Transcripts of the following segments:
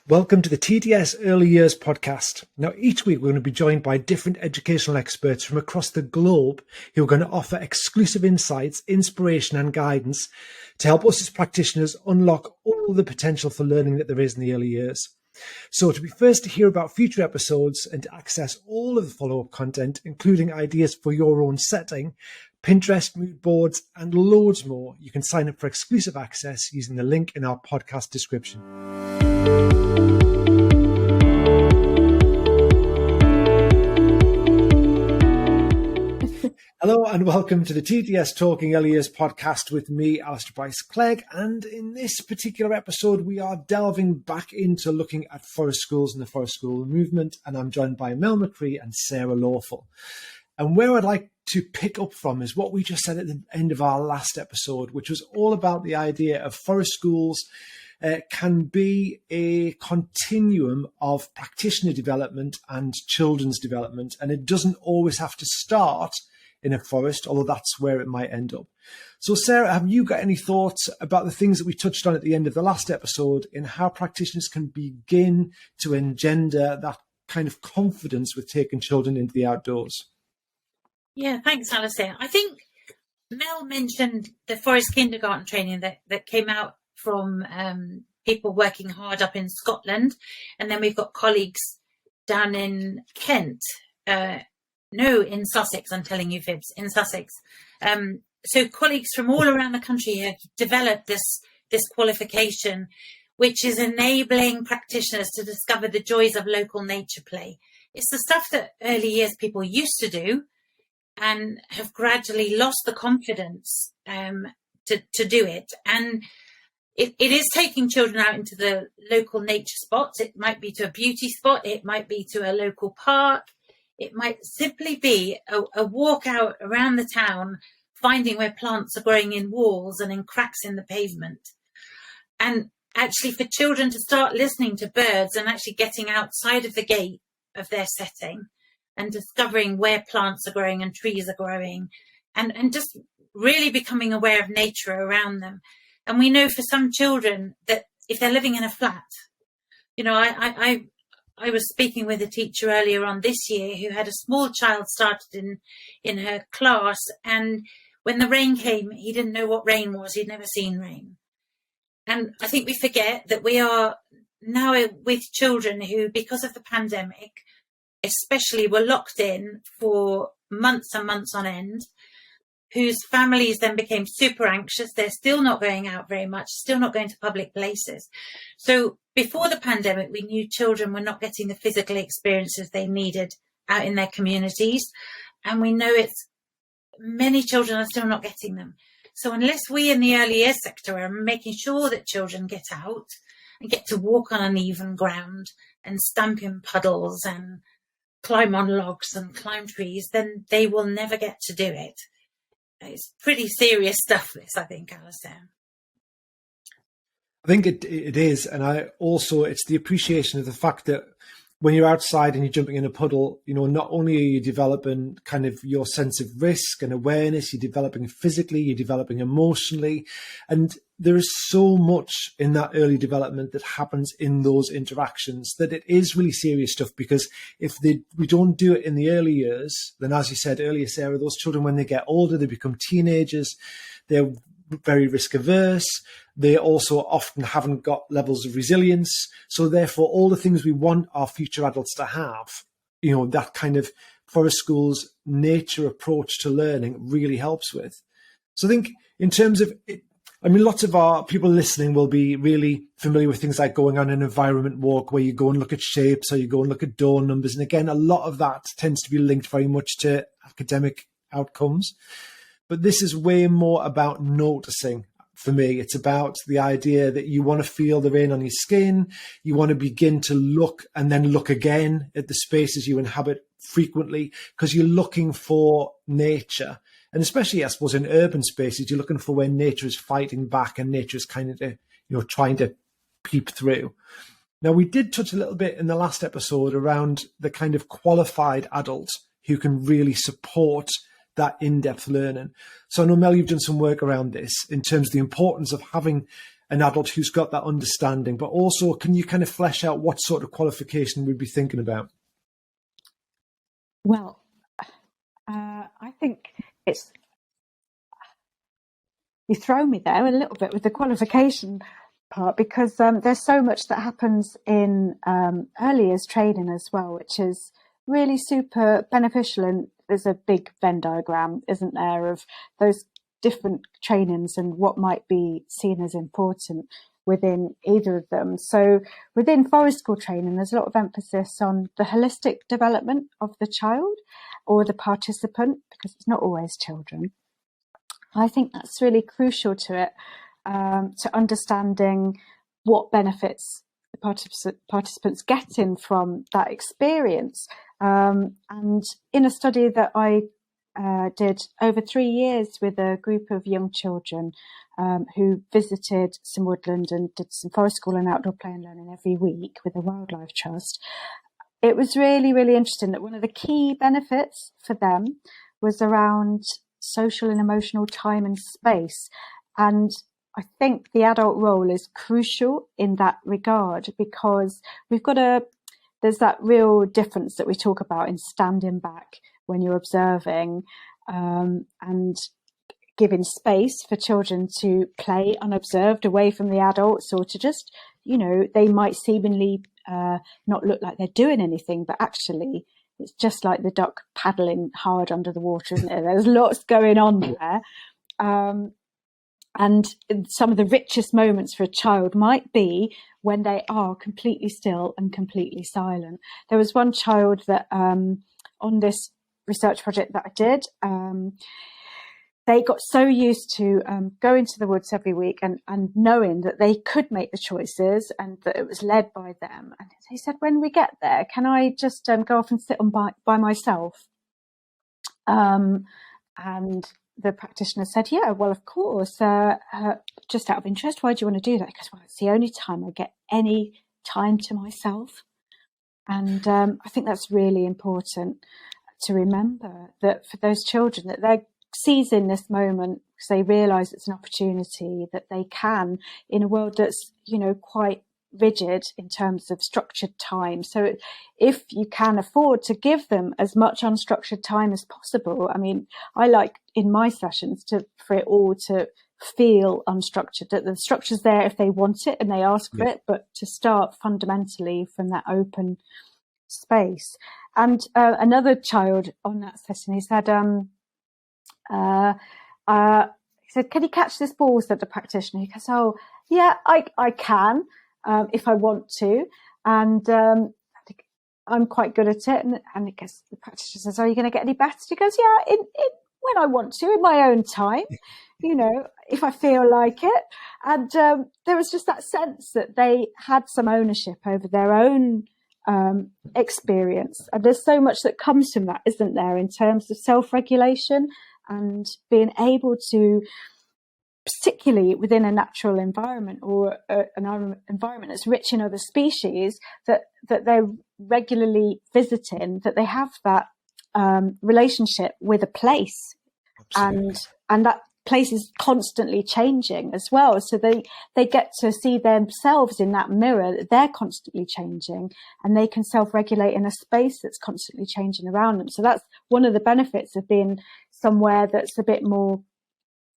Welcome to the TTS Early Years podcast. Now, each week we're going to be joined by different educational experts from across the globe who are going to offer exclusive insights, inspiration and guidance to help us as practitioners unlock all the potential for learning that there is in the early years. So to be first to hear about future episodes and to access all of the follow-up content, including ideas for your own setting, Pinterest, mood boards, and loads more, you can sign up for exclusive access using the link in our podcast description. Hello and welcome to the TTS Talking Early Years podcast with me, Alistair Bryce-Clegg. And in this particular episode, we are delving back into looking at forest schools and the forest school movement. And I'm joined by McCree and Sarah Lawfull. And where I'd like to pick up from is what we just said at the end of our last episode, which was all about the idea of forest schools can be a continuum of practitioner development and children's development. And it doesn't always have to start in a forest, although that's where it might end up. So Sarah, have you got any thoughts about the things that we touched on at the end of the last episode in how practitioners can begin to engender that kind of confidence with taking children into the outdoors? Yeah, thanks, Alistair. I think Mel mentioned the forest kindergarten training that came out from people working hard up in Scotland. And then we've got colleagues down in Kent, in Sussex, I'm telling you fibs, in Sussex. So colleagues from all around the country have developed this qualification, which is enabling practitioners to discover the joys of local nature play. It's the stuff that early years people used to do and have gradually lost the confidence to do it. And it is taking children out into the local nature spots. It might be to a beauty spot. It might be to a local park. It might simply be a walk out around the town, finding where plants are growing in walls and in cracks in the pavement. And actually for children to start listening to birds and actually getting outside of the gate of their setting and discovering where plants are growing and trees are growing and just really becoming aware of nature around them. And we know for some children that if they're living in a flat, I was speaking with a teacher earlier on this year who had a small child started in her class, and when the rain came, he didn't know what rain was. He'd never seen rain. And I think we forget that we are now with children who, because of the pandemic, especially were locked in for months and months on end, whose families then became super anxious. They're still not going out very much, still not going to public places. So before the pandemic, we knew children were not getting the physical experiences they needed out in their communities. And we know many children are still not getting them. So unless we in the early years sector are making sure that children get out and get to walk on uneven ground and stamp in puddles and climb on logs and climb trees, then they will never get to do it. It's pretty serious stuff, this, I think, Alistair. I think it is. And it's the appreciation of the fact that when you're outside and you're jumping in a puddle, not only are you developing kind of your sense of risk and awareness, you're developing physically, you're developing emotionally. And there is so much in that early development that happens in those interactions that it is really serious stuff, because if we don't do it in the early years, then as you said earlier, Sarah, those children, when they get older, they become teenagers, they're very risk averse. They also often haven't got levels of resilience. So therefore, all the things we want our future adults to have, that kind of forest schools nature approach to learning really helps with. So I think in terms of it, lots of our people listening will be really familiar with things like going on an environment walk where you go and look at shapes or you go and look at door numbers. And again, a lot of that tends to be linked very much to academic outcomes. But this is way more about noticing. For me, it's about the idea that you want to feel the rain on your skin. You want to begin to look and then look again at the spaces you inhabit frequently, because you're looking for nature. And especially, I suppose, in urban spaces, you're looking for where nature is fighting back and nature is kind of, trying to peep through. Now, we did touch a little bit in the last episode around the kind of qualified adult who can really support that in-depth learning. So I know, Mel, you've done some work around this in terms of the importance of having an adult who's got that understanding? But also, can you kind of flesh out what sort of qualification we'd be thinking about? Well, I think you throw me there a little bit with the qualification part, because there's so much that happens in early years training as well, which is really super beneficial. And there's a big Venn diagram, isn't there, of those different trainings and what might be seen as important within either of them. So within forest school training, there's a lot of emphasis on the holistic development of the child or the participant, because it's not always children. I think that's really crucial to it, to understanding what benefits the participants getting from that experience. And in a study that I did over 3 years with a group of young children who visited some woodland and did some forest school and outdoor play and learning every week with the Wildlife Trust, it was really, really interesting that one of the key benefits for them was around social and emotional time and space. And I think the adult role is crucial in that regard, because there's that real difference that we talk about in standing back when you're observing, and giving space for children to play unobserved away from the adults, or to just, they might seemingly not look like they're doing anything, but actually it's just like the duck paddling hard under the water, isn't it? There's lots going on there. And some of the richest moments for a child might be when they are completely still and completely silent. There was one child that on this research project that I did, they got so used to going to the woods every week and knowing that they could make the choices and that it was led by them. And he said, when we get there, can I just go off and sit on by myself? And the practitioner said, yeah, well, of course, just out of interest, why do you want to do that? Because, well, it's the only time I get any time to myself. And I think that's really important to remember, that for those children, that they're seizing this moment because they realise it's an opportunity that they can, in a world that's, quite rigid in terms of structured time. So if you can afford to give them as much unstructured time as possible, I mean, I like in my sessions for it all to feel unstructured, that the structure's there if they want it and they ask for it, but to start fundamentally from that open space. And another child on that session, he said, can you catch this ball? Said the practitioner. He goes, oh, yeah, I can, if I want to. And I'm quite good at it. And I guess the practitioner says, are you going to get any better? He goes, yeah, when I want to, in my own time, if I feel like it. And there was just that sense that they had some ownership over their own experience. And there's so much that comes from that, isn't there, in terms of self-regulation and being able to, particularly within a natural environment or an environment that's rich in other species that they're regularly visiting, that they have that relationship with a place. Absolutely. And that place is constantly changing as well. So they get to see themselves in that mirror, that they're constantly changing, and they can self-regulate in a space that's constantly changing around them. So that's one of the benefits of being somewhere that's a bit more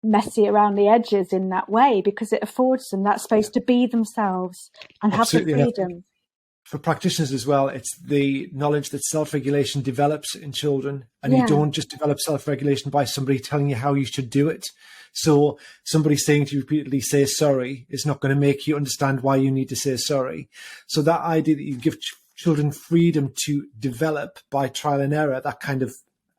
messy around the edges in that way, because it affords them that space to be themselves and Absolutely. Have the freedom. For practitioners as well, it's the knowledge that self-regulation develops in children, and you don't just develop self-regulation by somebody telling you how you should do it. So somebody saying to you repeatedly, say sorry, is not going to make you understand why you need to say sorry. So that idea that you give children freedom to develop by trial and error, that kind of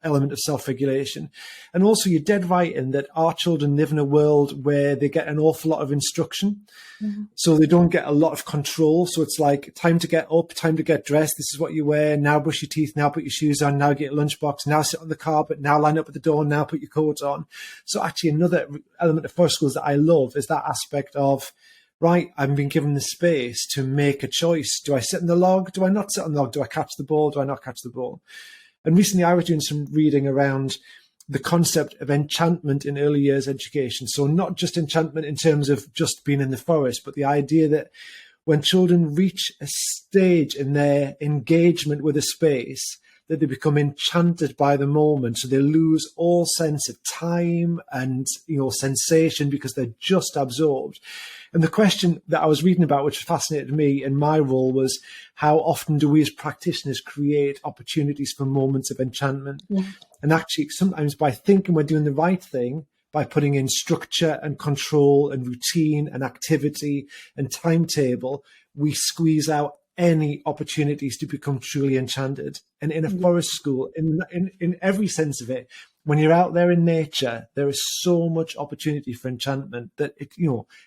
element of self-regulation. And also, you're dead right in that our children live in a world where they get an awful lot of instruction. Mm-hmm. So they don't get a lot of control. So it's like, time to get up, time to get dressed. This is what you wear. Now brush your teeth. Now put your shoes on. Now get your lunchbox. Now sit on the carpet. Now line up at the door. Now put your coat on. So actually, another element of forest schools that I love is that aspect of, right, I've been given the space to make a choice. Do I sit on the log? Do I not sit on the log? Do I catch the ball? Do I not catch the ball? And recently I was doing some reading around the concept of enchantment in early years education. So not just enchantment in terms of just being in the forest, but the idea that when children reach a stage in their engagement with a space, that they become enchanted by the moment. So they lose all sense of time and, sensation because they're just absorbed. And the question that I was reading about, which fascinated me in my role, was how often do we as practitioners create opportunities for moments of enchantment? Yeah. And actually, sometimes by thinking we're doing the right thing, by putting in structure and control and routine and activity and timetable, we squeeze out any opportunities to become truly enchanted. And in a forest school, in every sense of it, when you're out there in nature, there is so much opportunity for enchantment that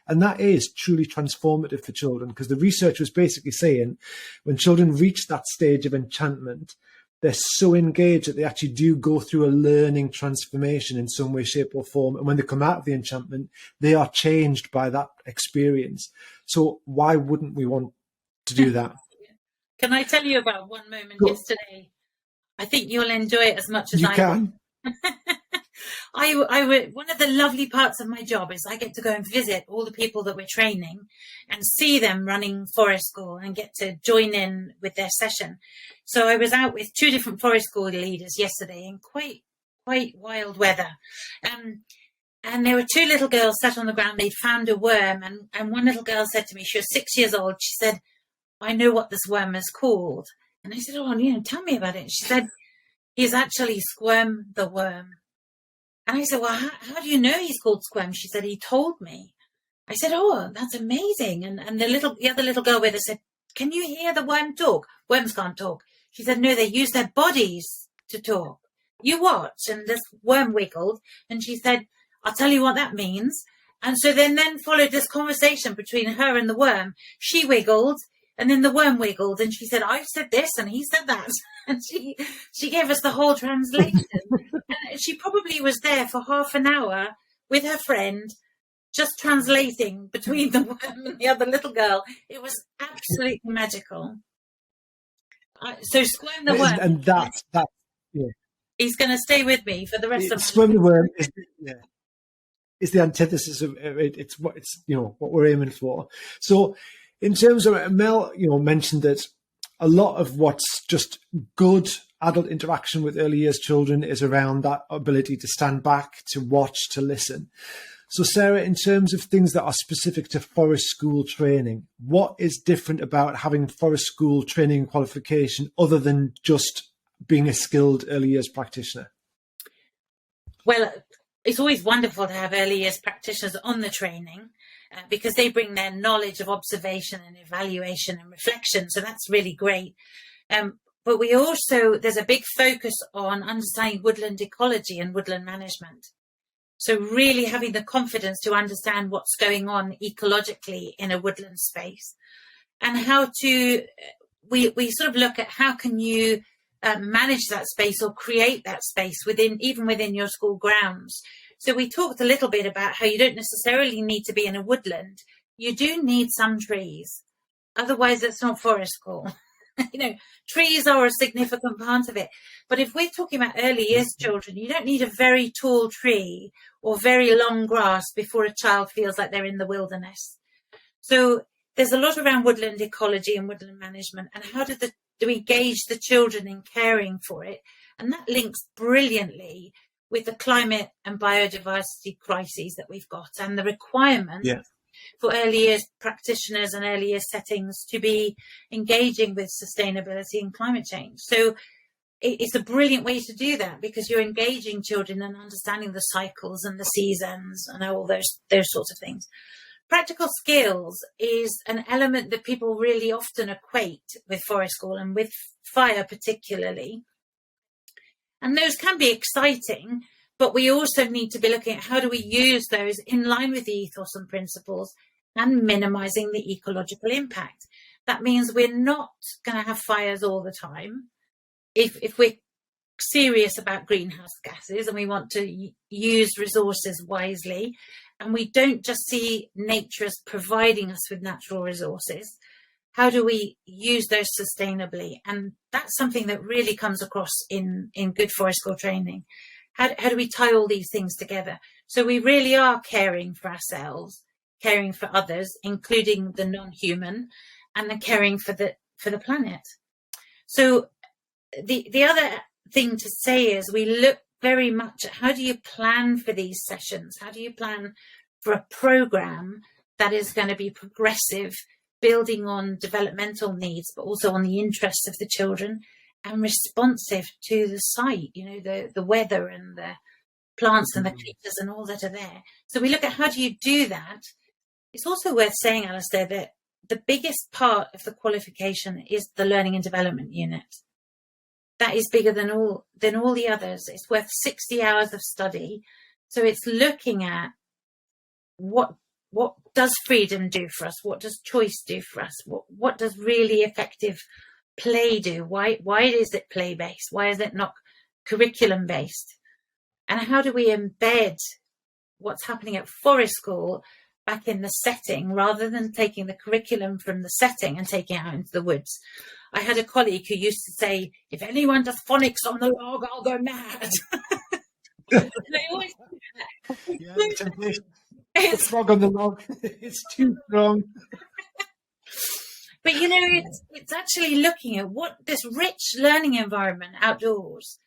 and that is truly transformative for children, because the research was basically saying when children reach that stage of enchantment, they're so engaged that they actually do go through a learning transformation in some way, shape or form. And when they come out of the enchantment, they are changed by that experience. So why wouldn't we want to do that? Can I tell you about one moment yesterday? I think you'll enjoy it as much as I can. One of the lovely parts of my job is I get to go and visit all the people that we're training and see them running forest school and get to join in with their session. So I was out with 2 different forest school leaders yesterday in quite wild weather. And there were 2 little girls sat on the ground. They'd found a worm. And one little girl said to me, she was 6 years old. She said, "I know what this worm is called." And I said, "Oh, tell me about it." She said, "He's actually Squirm the worm." And I said, "Well, how do you know he's called Squirm?" She said, "He told me." I said, "Oh, that's amazing." And the other little girl with her said, "Can you hear the worm talk?" Worms can't talk. She said, "No, they use their bodies to talk. You watch." And this worm wiggled. And she said, "I'll tell you what that means." And so then followed this conversation between her and the worm. She wiggled. And then the worm wiggled, and she said, "I've said this, and he said that." And she gave us the whole translation. And she probably was there for half an hour with her friend, just translating between the worm and the other little girl. It was absolutely magical. So Squirm the worm, and that he's going to stay with me for the rest of my life. Squirm the worm is the antithesis of it. It's what we're aiming for. So, in terms of Mel, mentioned that a lot of what's just good adult interaction with early years children is around that ability to stand back, to watch, to listen. So Sarah, in terms of things that are specific to forest school training, what is different about having forest school training and qualification other than just being a skilled early years practitioner? Well, it's always wonderful to have early years practitioners on the training. Because they bring their knowledge of observation and evaluation and reflection. So that's really great. But there's a big focus on understanding woodland ecology and woodland management. So really having the confidence to understand what's going on ecologically in a woodland space, and how to, we sort of look at how can you manage that space or create that space even within your school grounds. So we talked a little bit about how you don't necessarily need to be in a woodland. You do need some trees. Otherwise, it's not forest school. Trees are a significant part of it. But if we're talking about early years children, you don't need a very tall tree or very long grass before a child feels like they're in the wilderness. So there's a lot around woodland ecology and woodland management, and how do we engage the children in caring for it? And that links brilliantly with the climate and biodiversity crises that we've got, and the requirement for early years practitioners and early years settings to be engaging with sustainability and climate change. So it's a brilliant way to do that, because you're engaging children and understanding the cycles and the seasons and all those sorts of things. Practical skills is an element that people really often equate with forest school and with fire particularly. And those can be exciting, but we also need to be looking at how do we use those in line with the ethos and principles and minimizing the ecological impact. That means we're not going to have fires all the time. If we're serious about greenhouse gases and we want to use resources wisely, and we don't just see nature as providing us with natural resources, how do we use those sustainably? And that's something that really comes across in good forest school training. how do we tie all these things together? So we really are caring for ourselves, caring for others, including the non-human, and then caring for the planet. So the other thing to say is we look very much at how do you plan for these sessions? How do you plan for a program that is going to be progressive, building on developmental needs, but also on the interests of the children, and responsive to the site, the weather and the plants and the creatures and all that are there. So we look at how do you do that. It's also worth saying, Alistair, that the biggest part of the qualification is the learning and development unit. That is bigger than all the others. It's worth 60 hours of study. So it's looking at what does freedom do for us? What does choice do for us? What does really effective play do? Why is it play based? Why is it not curriculum based? And how do we embed what's happening at forest school back in the setting, rather than taking the curriculum from the setting and taking it out into the woods? I had a colleague who used to say, if anyone does phonics on the log, I'll go mad. They always do that. Yeah, the temptation. The frog on the log. It's too strong. But it's actually looking at what this rich learning environment outdoors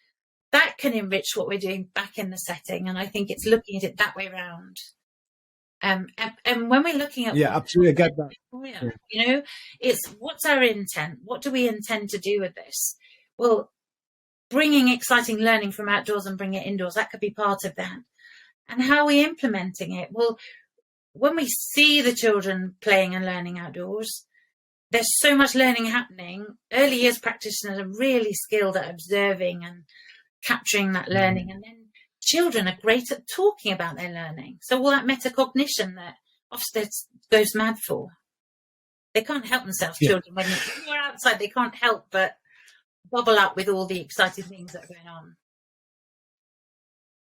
that can enrich what we're doing back in the setting, and I think it's looking at it that way around. And when we're looking at absolutely, I get that. It's what's our intent? What do we intend to do with this? Well, bringing exciting learning from outdoors and bring it indoors, that could be part of that. And how are we implementing it? Well, when we see the children playing and learning outdoors, there's so much learning happening. Early years practitioners are really skilled at observing and capturing that learning. And then children are great at talking about their learning. So all that metacognition that Ofsted goes mad for. They can't help themselves, children. When you're outside, they can't help but bubble up with all the exciting things that are going on.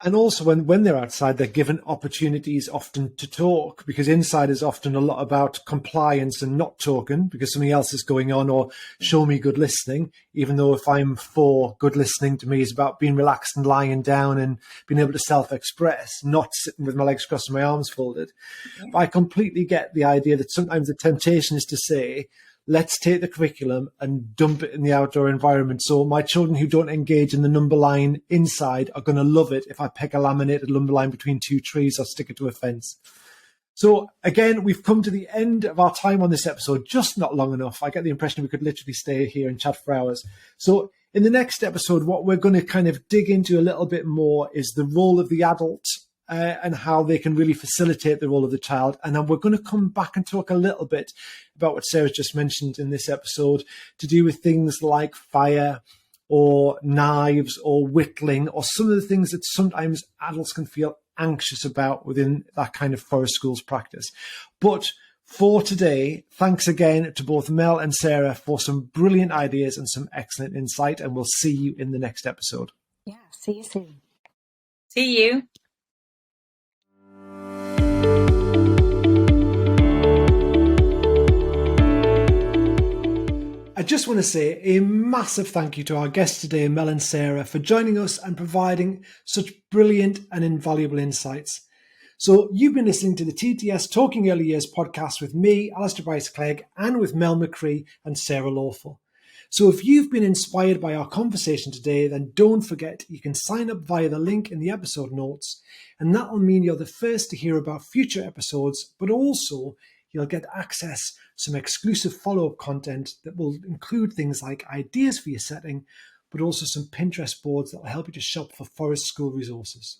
And also when they're outside, they're given opportunities often to talk, because inside is often a lot about compliance and not talking because something else is going on, or show me good listening, even though if I'm for good listening, to me is about being relaxed and lying down and being able to self-express, not sitting with my legs crossed and my arms folded. Yeah. But I completely get the idea that sometimes the temptation is to say, let's take the curriculum and dump it in the outdoor environment. So my children who don't engage in the number line inside are going to love it if I pick a laminated lumber line between two trees or stick it to a fence. So again, we've come to the end of our time on this episode, just not long enough. I get the impression we could literally stay here and chat for hours. So in the next episode, what we're going to kind of dig into a little bit more is the role of the adult and how they can really facilitate the role of the child. And then we're going to come back and talk a little bit about what Sarah just mentioned in this episode, to do with things like fire or knives or whittling, or some of the things that sometimes adults can feel anxious about within that kind of forest schools practice. But for today, thanks again to both Mel and Sarah for some brilliant ideas and some excellent insight, and we'll see you in the next episode. Yeah, see you soon. See you. I just want to say a massive thank you to our guests today, Mel and Sarah, for joining us and providing such brilliant and invaluable insights. So you've been listening to the TTS Talking Early Years podcast with me, Alistair Bryce-Clegg, and with Mel McCree and Sarah Lawfull. So if you've been inspired by our conversation today, then don't forget you can sign up via the link in the episode notes, and that will mean you're the first to hear about future episodes, but also you'll get access to some exclusive follow-up content that will include things like ideas for your setting, but also some Pinterest boards that will help you to shop for forest school resources.